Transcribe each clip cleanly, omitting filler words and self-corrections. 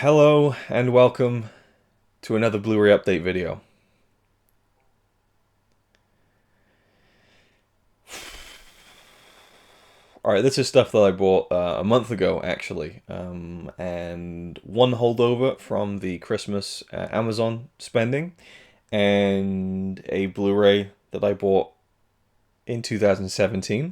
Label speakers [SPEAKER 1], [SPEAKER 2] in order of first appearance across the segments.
[SPEAKER 1] Hello and welcome to another Blu-ray update video. Alright, this is stuff that I bought a month ago actually, and one holdover from the Christmas Amazon spending, and a Blu-ray that I bought in 2017,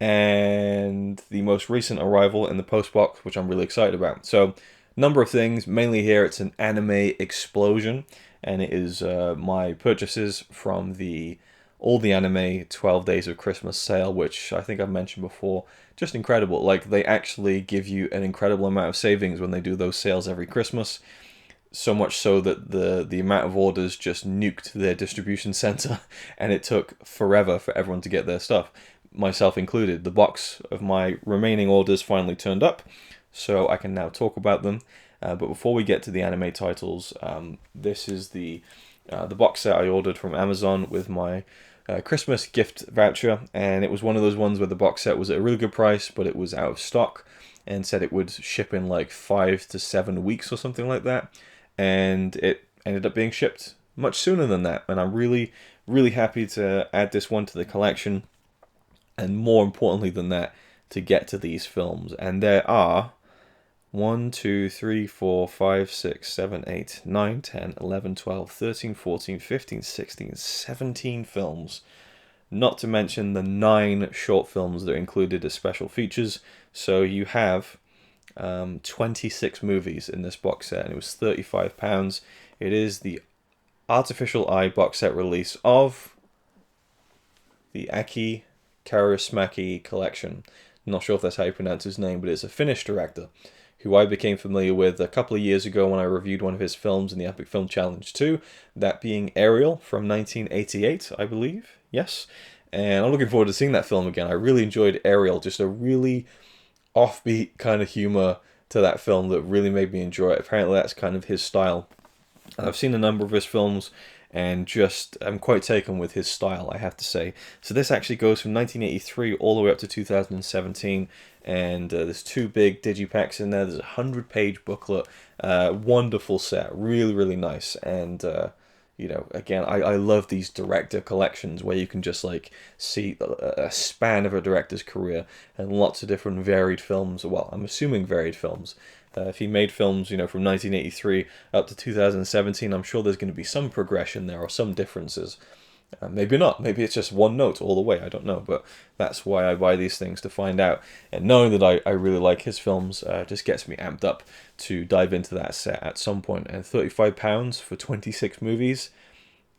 [SPEAKER 1] and the most recent arrival in the post box, which I'm really excited about. So, number of things. Mainly here, it's an anime explosion, and it is my purchases from the All the Anime 12 Days of Christmas sale, which I think I've mentioned before. Just incredible. Like, they actually give you an incredible amount of savings when they do those sales every Christmas. So much so that the amount of orders just nuked their distribution center, and it took forever for everyone to get their stuff, myself included. The box of my remaining orders finally turned up, so I can now talk about them. But before we get to the anime titles, this is the box set I ordered from Amazon with my Christmas gift voucher, and it was one of those ones where the box set was at a really good price, but it was out of stock, and said it would ship in like 5 to 7 weeks or something like that, and it ended up being shipped much sooner than that, and I'm really, really happy to add this one to the collection, and more importantly than that, to get to these films. And there are 1, 2, 3, 4, 5, 6, 7, 8, 9, 10, 11, 12, 13, 14, 15, 16, 17 films. Not to mention the 9 short films that are included as special features. So you have 26 movies in this box set, and it was £35. It is the Artificial Eye box set release of the Kaurismäki collection. I'm not sure if that's how you pronounce his name, but it's a Finnish director who I became familiar with a couple of years ago when I reviewed one of his films in the Epic Film Challenge 2, that being Ariel from 1988, I believe. Yes. And I'm looking forward to seeing that film again. I really enjoyed Ariel, just a really offbeat kind of humor to that film that really made me enjoy it. Apparently that's kind of his style. And I've seen a number of his films, and just I'm quite taken with his style, I have to say. So this actually goes from 1983 all the way up to 2017, and there's 2 big digipacks in there. There's a 100-page booklet. Wonderful set, really, really nice. And you know, again, I love these director collections where you can just like see a span of a director's career and lots of different varied films. Well, I'm assuming varied films. If he made films, you know, from 1983 up to 2017, I'm sure there's going to be some progression there or some differences. Maybe not. Maybe it's just one note all the way. I don't know. But that's why I buy these things, to find out. And knowing that I really like his films just gets me amped up to dive into that set at some point. And £35 for 26 movies,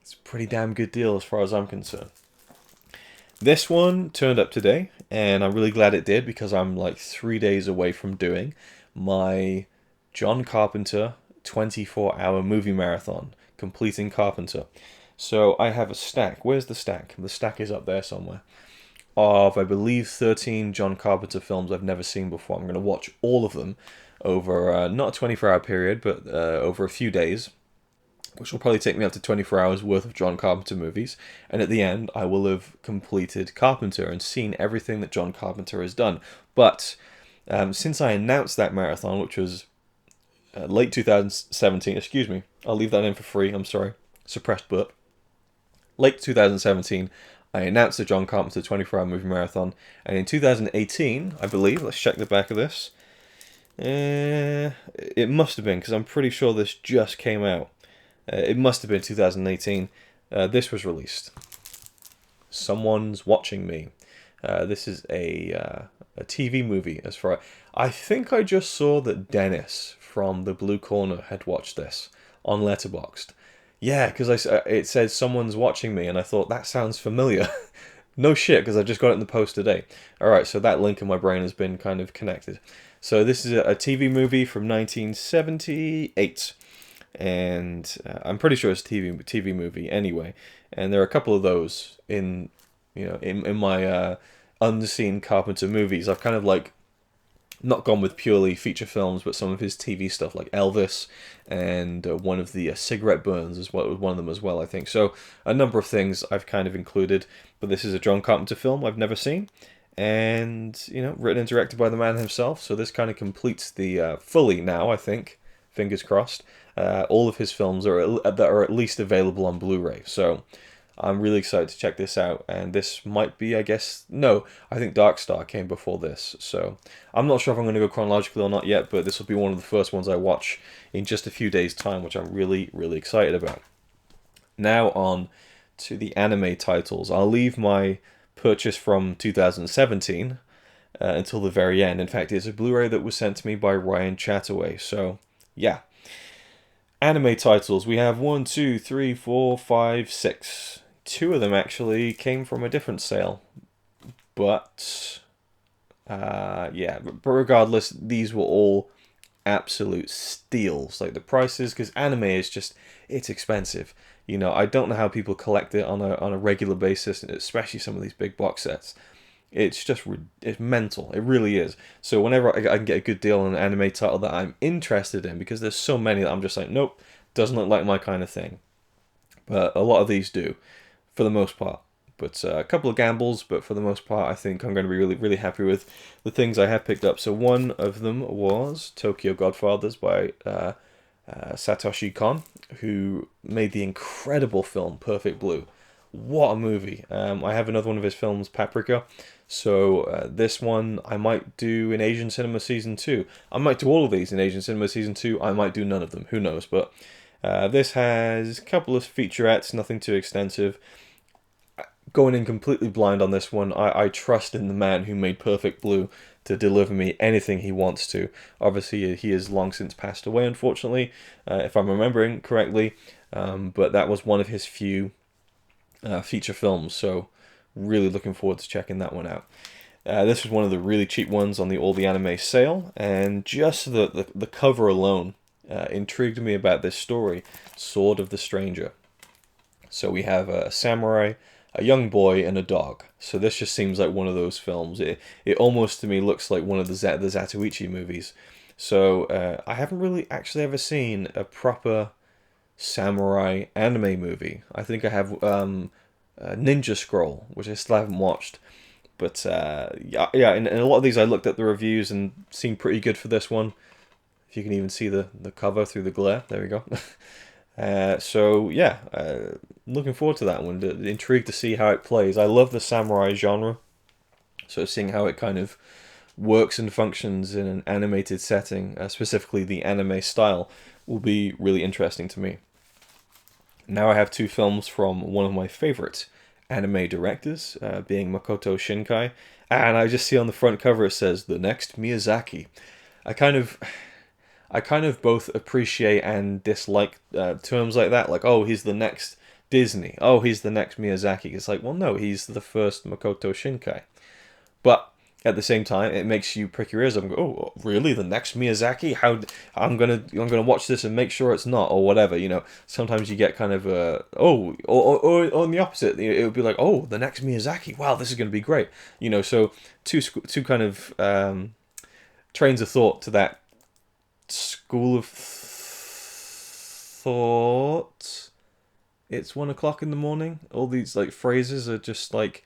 [SPEAKER 1] it's a pretty damn good deal as far as I'm concerned. This one turned up today, and I'm really glad it did, because I'm like 3 days away from doing my John Carpenter 24-hour movie marathon, completing Carpenter. So I have a stack. Where's the stack? The stack is up there somewhere. Of, I believe, 13 John Carpenter films I've never seen before. I'm going to watch all of them over not a 24-hour period, but over a few days, which will probably take me up to 24 hours worth of John Carpenter movies. And at the end, I will have completed Carpenter and seen everything that John Carpenter has done. But since I announced that marathon, which was late 2017, excuse me, I'll leave that in for free, I'm sorry, suppressed burp. Late 2017, I announced the John Carpenter 24-hour movie marathon, and in 2018, I believe, let's check the back of this, it must have been, because I'm pretty sure this just came out. It must have been 2018, this was released. Someone's Watching Me. This is a TV movie. As far I think I just saw that Dennis from the Blue Corner had watched this on Letterboxd. Yeah, because it said Someone's Watching Me, and I thought that sounds familiar. No shit, because I just got it in the post today. Alright, so that link in my brain has been kind of connected. So this is a TV movie from 1978, and I'm pretty sure it's a TV movie anyway. And there are a couple of those in my unseen Carpenter movies. I've kind of like not gone with purely feature films, but some of his TV stuff like Elvis, and one of the Cigarette Burns is one of them as well, I think. So a number of things I've kind of included, but this is a John Carpenter film I've never seen, and written and directed by the man himself. So this kind of completes the fully now, I think, fingers crossed. All of his films that are at least available on Blu-ray. So I'm really excited to check this out, and this might be, I guess, no, I think Dark Star came before this, so I'm not sure if I'm going to go chronologically or not yet, but this will be one of the first ones I watch in just a few days' time, which I'm really, really excited about. Now on to the anime titles. I'll leave my purchase from 2017 until the very end. In fact, it's a Blu-ray that was sent to me by Ryan Chataway, so yeah. Anime titles, we have 1, 2, 3, 4, 5, 6. Two of them actually came from a different sale, but yeah, but regardless, these were all absolute steals. Like the prices, because anime is just, it's expensive. You know, I don't know how people collect it on a regular basis, especially some of these big box sets. It's just, it's mental. It really is. So whenever I can get a good deal on an anime title that I'm interested in, because there's so many that I'm just like, nope, doesn't look like my kind of thing. But a lot of these do, for the most part. But a couple of gambles, but for the most part, I think I'm going to be really, really happy with the things I have picked up. So one of them was Tokyo Godfathers by Satoshi Kon, who made the incredible film Perfect Blue. What a movie. I have another one of his films, Paprika. So this one I might do in Asian Cinema Season 2. I might do all of these in Asian Cinema Season 2. I might do none of them. Who knows? But this has a couple of featurettes, nothing too extensive. Going in completely blind on this one, I trust in the man who made Perfect Blue to deliver me anything he wants to. Obviously, he has long since passed away, unfortunately, if I'm remembering correctly. But that was one of his few feature films, so really looking forward to checking that one out. This was one of the really cheap ones on the All the Anime sale, and just the cover alone intrigued me about this story, Sword of the Stranger. So we have a samurai, a young boy, and a dog. So this just seems like one of those films. It almost to me looks like one of the Zatoichi movies. So I haven't really actually ever seen a proper samurai anime movie. I think I have Ninja Scroll, which I still haven't watched. But yeah, in a lot of these I looked at the reviews and seemed pretty good for this one. If you can even see the cover through the glare. There we go. So yeah, looking forward to that one. Intrigued to see how it plays. I love the samurai genre, so seeing how it kind of works and functions in an animated setting, specifically the anime style, will be really interesting to me. Now I have two films from one of my favorite anime directors, being Makoto Shinkai, and I just see on the front cover it says "The Next Miyazaki." I kind of both appreciate and dislike terms like that, like, oh, he's the next Disney, oh, he's the next Miyazaki. It's like, well, no, he's the first Makoto Shinkai. But at the same time, it makes you prick your ears up and go, oh, really, the next Miyazaki? How I'm gonna watch this and make sure it's not, or whatever. You know, sometimes you get kind of or on the opposite, it would be like, oh, the next Miyazaki, wow, this is gonna be great. You know, so two kind of trains of thought to that school of thought. It's 1 o'clock in the morning. All these like phrases are just like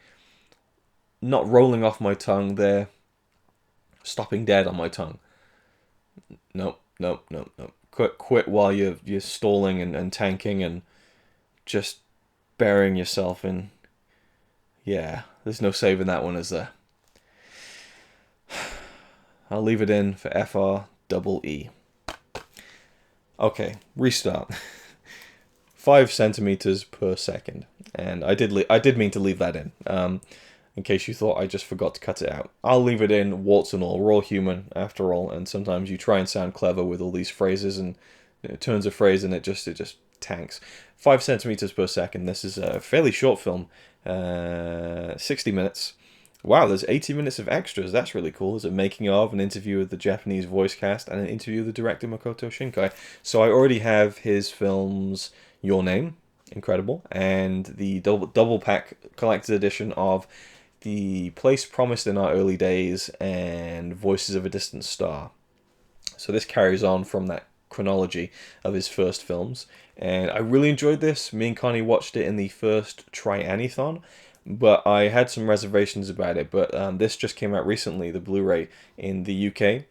[SPEAKER 1] not rolling off my tongue. They're stopping dead on my tongue. Nope. Quit while you're stalling and tanking and just burying yourself in. Yeah, there's no saving that one, is there? I'll leave it in for FREE. Okay, restart. 5 centimeters per second, and I did mean to leave that in case you thought I just forgot to cut it out. I'll leave it in, warts and all. We're all human after all, and sometimes you try and sound clever with all these phrases and turns a phrase and it just tanks. 5 centimeters per second. This is a fairly short film, 60 minutes. Wow, there's 80 minutes of extras. That's really cool. There's a making of, an interview with the Japanese voice cast, and an interview with the director Makoto Shinkai. So I already have his films Your Name, incredible, and the double pack collector's edition of The Place Promised in Our Early Days and Voices of a Distant Star. So this carries on from that chronology of his first films, and I really enjoyed this. Me and Connie watched it in the first Trianathon, but I had some reservations about it. But this just came out recently, the Blu-ray in the UK.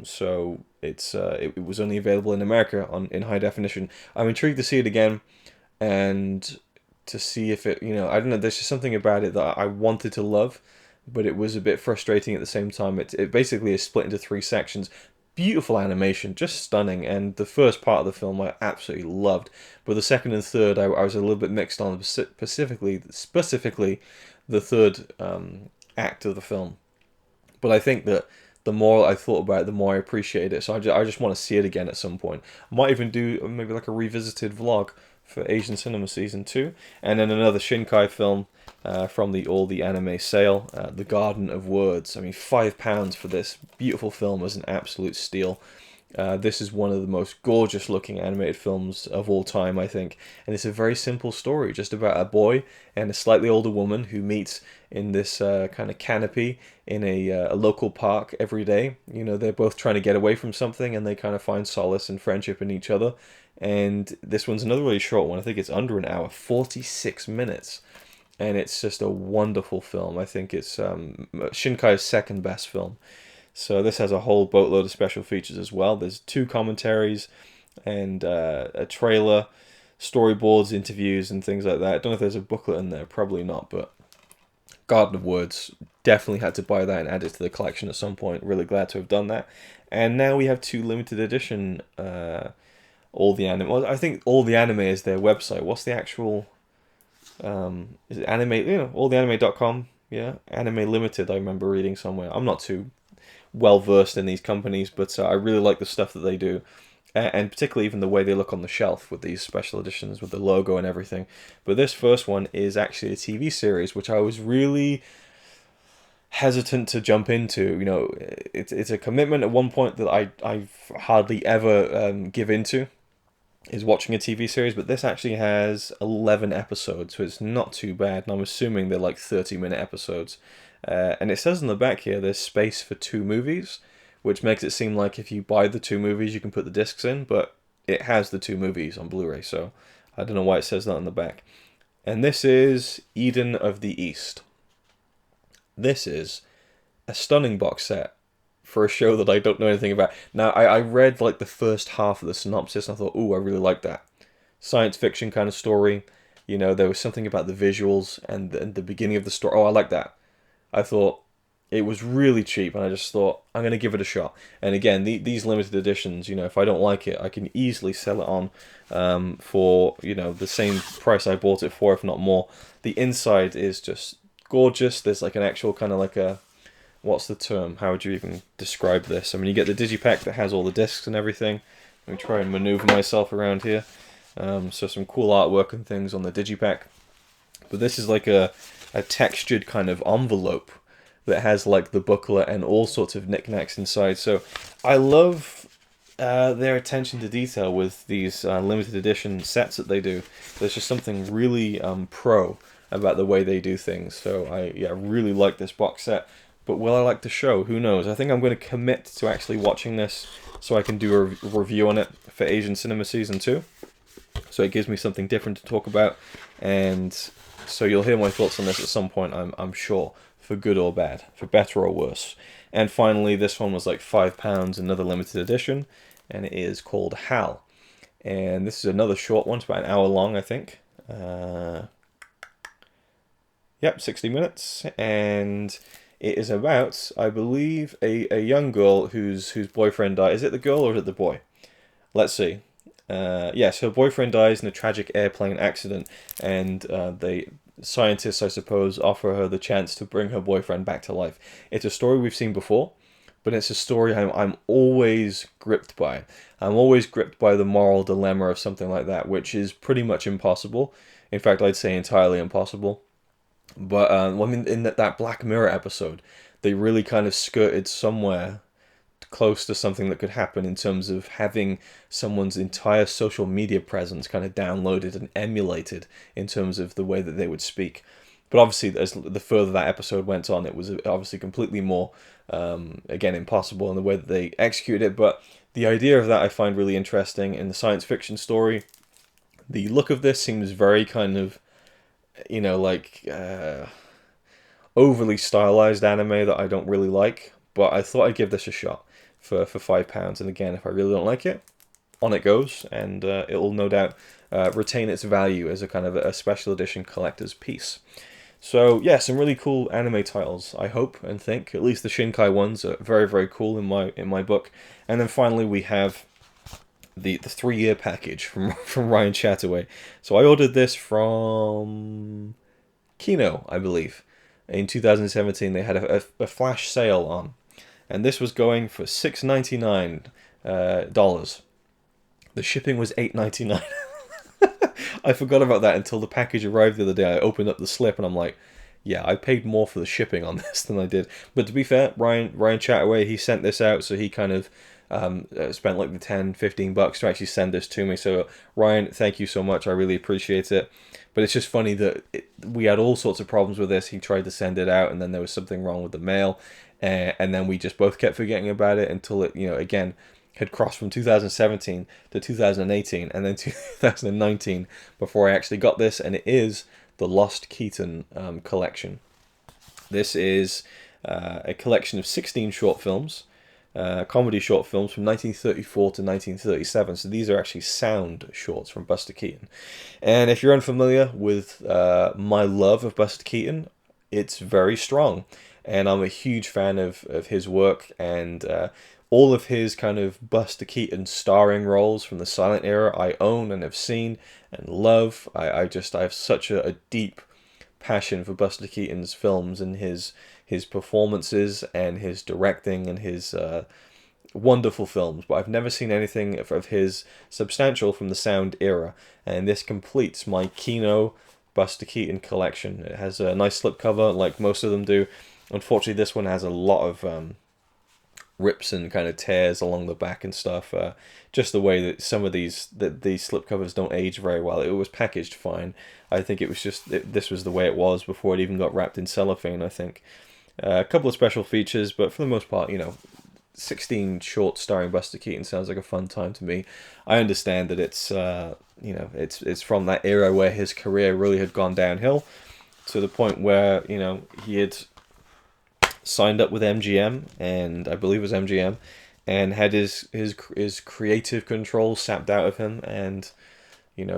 [SPEAKER 1] So it was only available in America in high definition. I'm intrigued to see it again, and to see if it, I don't know, there's just something about it that I wanted to love, but it was a bit frustrating at the same time. It basically is split into three sections. Beautiful animation, just stunning, and the first part of the film I absolutely loved, but the second and third I was a little bit mixed on, specifically the third act of the film. But I think that the more I thought about it, the more I appreciated it. So I just want to see it again at some point. I might even do maybe like a revisited vlog for Asian Cinema Season 2. And then another Shinkai film from all the anime sale, The Garden of Words. I mean, £5 for this beautiful film was an absolute steal. This is one of the most gorgeous looking animated films of all time, I think. And it's a very simple story, just about a boy and a slightly older woman who meets in this kind of canopy in a local park every day. They're both trying to get away from something, and they kind of find solace and friendship in each other. And this one's another really short one. I think it's under an hour, 46 minutes. And it's just a wonderful film. I think it's Shinkai's second best film. So this has a whole boatload of special features as well. There's 2 commentaries and a trailer, storyboards, interviews, and things like that. I don't know if there's a booklet in there, probably not, but Garden of Words, definitely had to buy that and add it to the collection at some point. Really glad to have done that. And now we have 2 limited edition all the anime. Well, I think All the Anime is their website. What's the actual... is it anime? alltheanime.com. Yeah, Anime Limited, I remember reading somewhere. I'm not too well versed in these companies, but I really like the stuff that they do, and particularly even the way they look on the shelf with these special editions with the logo and everything. But this first one is actually a TV series, which I was really hesitant to jump into. It's a commitment at one point that I hardly ever give into, is watching a TV series, but this actually has 11 episodes, so it's not too bad, and I'm assuming they're like 30-minute episodes. And it says on the back here there's space for 2 movies, which makes it seem like if you buy the 2 movies you can put the discs in, but it has the 2 movies on Blu-ray, so I don't know why it says that on the back. And this is Eden of the East. This is a stunning box set for a show that I don't know anything about. Now, I read like the first half of the synopsis and I thought, ooh, I really like that. Science fiction kind of story. There was something about the visuals and the beginning of the story. Oh, I like that. I thought it was really cheap, and I just thought, I'm going to give it a shot. And again, these limited editions, if I don't like it, I can easily sell it on for, the same price I bought it for, if not more. The inside is just gorgeous. There's like an actual kind of like a... What's the term? How would you even describe this? I mean, you get the digipack that has all the discs and everything. Let me try and maneuver myself around here. So some cool artwork and things on the digipack. But this is like a textured kind of envelope that has like the booklet and all sorts of knickknacks inside. So I love their attention to detail with these limited edition sets that they do. There's just something really pro about the way they do things. So I really like this box set. But will I like the show? Who knows? I think I'm going to commit to actually watching this so I can do a review on it for Asian Cinema Season 2. So it gives me something different to talk about. And so you'll hear my thoughts on this at some point, I'm sure, for good or bad, for better or worse. And finally, this one was like £5, another limited edition, and it is called Hal. And this is another short one, it's about an hour long, I think. Yep, 60 minutes, and it is about, I believe, a young girl whose boyfriend died. Is it the girl or is it the boy? Let's see. Yes, her boyfriend dies in a tragic airplane accident, and scientists, I suppose, offer her the chance to bring her boyfriend back to life. It's a story we've seen before, but it's a story I'm always gripped by. I'm always gripped by the moral dilemma of something like that, which is pretty much impossible. In fact, I'd say entirely impossible. But I mean, in that Black Mirror episode, they really kind of skirted somewhere close to something that could happen in terms of having someone's entire social media presence kind of downloaded and emulated in terms of the way that they would speak. But obviously, as the further that episode went on, it was obviously completely more, again, impossible in the way that they executed it. But the idea of that I find really interesting in the science fiction story. The look of this seems very kind of, like overly stylized anime that I don't really like. But I thought I'd give this a shot. for £5. And again, if I really don't like it, on it goes, and it will no doubt retain its value as a kind of a special edition collector's piece. So yeah, some really cool anime titles, I hope and think. At least the Shinkai ones are very, very cool in my book. And then finally we have the 3-year package from Ryan Chataway. So I ordered this from Kino, I believe. In 2017 they had a flash sale on, and this was going for $6.99 dollars. The shipping was $8.99. I forgot about that until the package arrived the other day. I opened up the slip and I'm like, yeah, I paid more for the shipping on this than I did. But to be fair, Ryan Chataway, he sent this out, so he kind of spent like the $10-15 to actually send this to me. So Ryan, thank you so much. I really appreciate it. But it's just funny that we had all sorts of problems with this. He tried to send it out, and then there was something wrong with the mail, and then we just both kept forgetting about it until it, again, had crossed from 2017 to 2018 and then 2019 before I actually got this, and it is the Lost Keaton collection. This is a collection of 16 short films, comedy short films from 1934 to 1937. So these are actually sound shorts from Buster Keaton. And if you're unfamiliar with my love of Buster Keaton, it's very strong. And I'm a huge fan of his work, and all of his kind of Buster Keaton starring roles from the silent era I own and have seen and love. I have such a deep passion for Buster Keaton's films and his performances and his directing and his wonderful films, but I've never seen anything of his substantial from the sound era, and this completes my Kino Buster Keaton collection. It has a nice slipcover like most of them do. Unfortunately, this one has a lot of rips and kind of tears along the back and stuff. Just the way that some of these slipcovers don't age very well. It was packaged fine. I think it was just this was the way it was before it even got wrapped in cellophane, I think. A couple of special features, but for the most part, 16 shorts starring Buster Keaton sounds like a fun time to me. I understand that it's it's from that era where his career really had gone downhill to the point where he had signed up with MGM, and I believe it was MGM, and had his creative control sapped out of him, and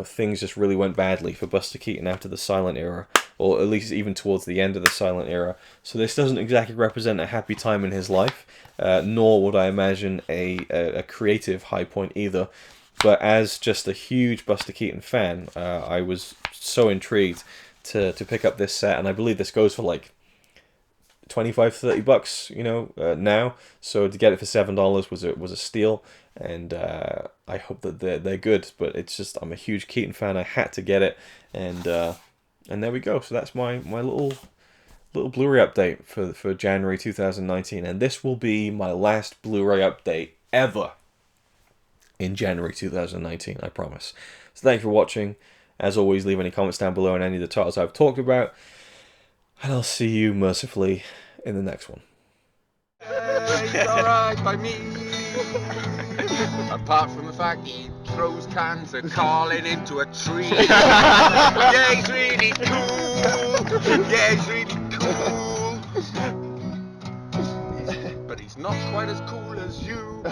[SPEAKER 1] things just really went badly for Buster Keaton after the silent era, or at least even towards the end of the silent era. So this doesn't exactly represent a happy time in his life, nor would I imagine a creative high point either. But as just a huge Buster Keaton fan, I was so intrigued to pick up this set, and I believe this goes for like $25-30 now, so to get it for $7 was a steal, and I hope that they're good. But it's just, I'm a huge Keaton fan, I had to get it, and there we go. So that's my little Blu-ray update for January 2019, and this will be my last Blu-ray update ever in January 2019, I promise. So thank you for watching. As always, leave any comments down below on any of the titles I've talked about, and I'll see you mercifully in the next one.
[SPEAKER 2] It's alright by me. Apart from the fact he throws cans and calling into a tree. Yeah, he's really cool. Yeah, he's really cool. But he's not quite as cool as you.